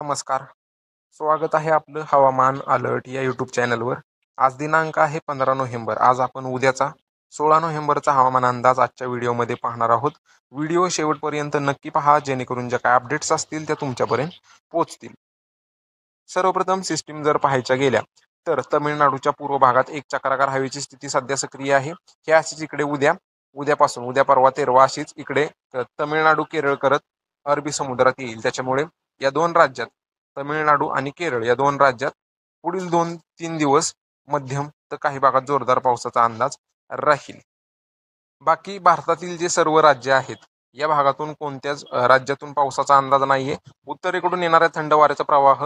नमस्कार. स्वागत आहे आपलं हवामान अलर्ट या यूट्यूब चॅनलवर. आज दिनांक आहे 15 नोव्हेंबर. आज आपण उद्याचा 16 नोव्हेंबरचा हवामान अंदाज आजच्या व्हिडिओमध्ये पाहणार आहोत. व्हिडिओ शेवटपर्यंत नक्की पहा, जेणेकरून ज्या काय अपडेट्स असतील त्या तुमच्यापर्यंत पोहोचतील. सर्वप्रथम सिस्टीम जर पाहायच्या गेल्या तर तमिळनाडूच्या पूर्व भागात एक चक्राकार हवेची स्थिती सध्या सक्रिय आहे. हे अशीच इकडे उद्या परवा 13 अशीच इकडे तमिळनाडू केरळ करत अरबी समुद्रात येईल. त्याच्यामुळे या दोन राज्यात तमिळनाडू आणि केरळ या दोन राज्यात पुढील 2-3 दिवस मध्यम तर काही भागात जोरदार पावसाचा अंदाज राहील. बाकी भारतातील जे सर्व राज्य आहेत या भागातून कोणत्याच राज्यातून पावसाचा अंदाज नाहीये. उत्तरेकडून येणाऱ्या थंड वाऱ्याचा प्रवाह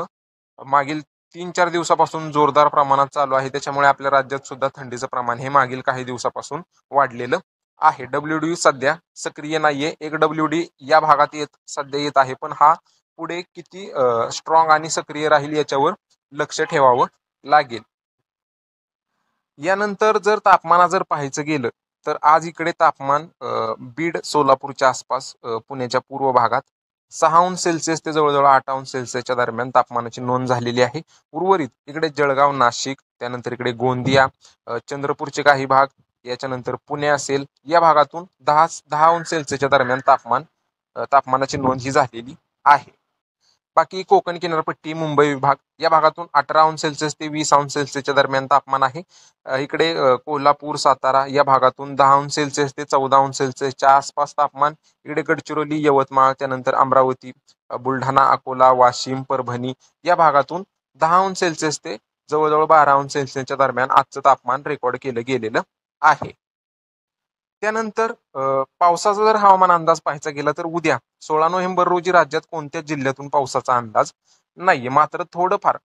मागील 3-4 दिवसापासून जोरदार प्रमाणात चालू आहे. त्याच्यामुळे आपल्या राज्यात सुद्धा थंडीचं प्रमाण हे मागील काही दिवसापासून वाढलेलं आहे. WD सध्या सक्रिय नाहीये. एक WD या भागात सध्या येत आहे, पण हा पुढे किती स्ट्रॉंग आणि सक्रिय राहील याच्यावर लक्ष ठेवावं लागेल. यानंतर जर तापमान जर पाहायचं गेलं तर आज इकडे तापमान बीड सोलापूरच्या आसपास, पुण्याच्या पूर्व भागात 6 अंश सेल्सिअस ते जवळजवळ 8 अंश सेल्सिअसच्या दरम्यान तापमानाची नोंद झालेली आहे. उर्वरित इकडे जळगाव, नाशिक, त्यानंतर इकडे गोंदिया, चंद्रपूरचे काही भाग, याच्यानंतर पुणे असेल, या भागातून 10 अंश सेल्सिअसच्या दरम्यान तापमानाची नोंद ही झालेली आहे. बाकी कोकण किनारपट्टी, मुंबई विभाग या भागातून 18 अंश सेल्सिअस ते 20 अंश सेल्सिअसच्या दरम्यान तापमान आहे. इकडे कोल्हापूर, सातारा या भागातून 10 अंश सेल्सिअस ते 14 अंश सेल्सिअसच्या आसपास तापमान. इकडे गडचिरोली, यवतमाळ, त्यानंतर अमरावती, बुलढाणा, अकोला, वाशिम, परभणी या भागातून 10 अंश सेल्सिअस ते जवळजवळ 12 अंश सेल्सिअसच्या दरम्यान आजचं तापमान रेकॉर्ड केलं गेलेलं आहे. त्यानंतर पावसाचा जर हवामान अंदाज पाहायचा गेला तर उद्या 16 नोव्हेंबर रोजी राज्यात कोणत्याच जिल्ह्यातून पावसाचा अंदाज नाहीये. मात्र थोडंफार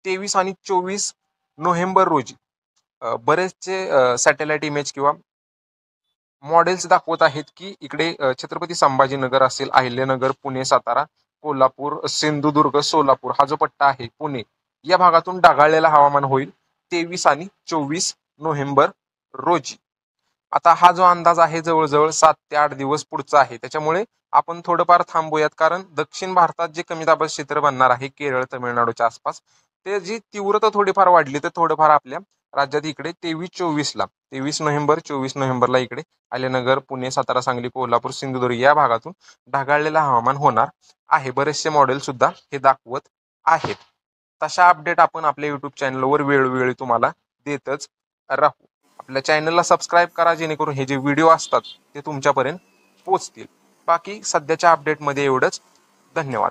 23 आणि 24 नोव्हेंबर रोजी बरेचसे सॅटेलाइट इमेज किंवा मॉडेल्स दाखवत आहेत की इकडे छत्रपती संभाजीनगर असेल, अहिल्यानगर, पुणे, सातारा, कोल्हापूर, सिंधुदुर्ग, सोलापूर हा जो पट्टा आहे पुणे या भागातून ढगाळलेलं हवामान होईल 23 आणि 24 नोव्हेंबर रोजी. आता हा जो अंदाज आहे जवळजवळ 7 ते 8 दिवस पुढचा आहे. त्याच्यामुळे आपण थोडंफार थांबूयात, कारण दक्षिण भारतात जे कमी दाबाचं क्षेत्र बनणार आहे केरळ, तमिळनाडूच्या आसपास, ते जी तीव्रता थोडीफार वाढली तर थोडंफार आपल्या राज्यात इकडे 23 नोव्हेंबर 24 नोव्हेंबरला इकडे अहिल्यानगर, पुणे, सातारा, सांगली, कोल्हापूर, सिंधुदुर्ग या भागातून ढगाळलेलं हवामान होणार आहे. बरेचसे मॉडेल सुद्धा हे दाखवत आहेत. तशा अपडेट आपण आपल्या युट्यूब चॅनलवर वेळोवेळी तुम्हाला देतच राहू. आपल्या चॅनलला सबस्क्राईब करा, जेणेकरून हे जे व्हिडिओ असतात ते तुमच्यापर्यंत पोहोचतील. बाकी सध्याच्या अपडेटमध्ये एवढंच. धन्यवाद.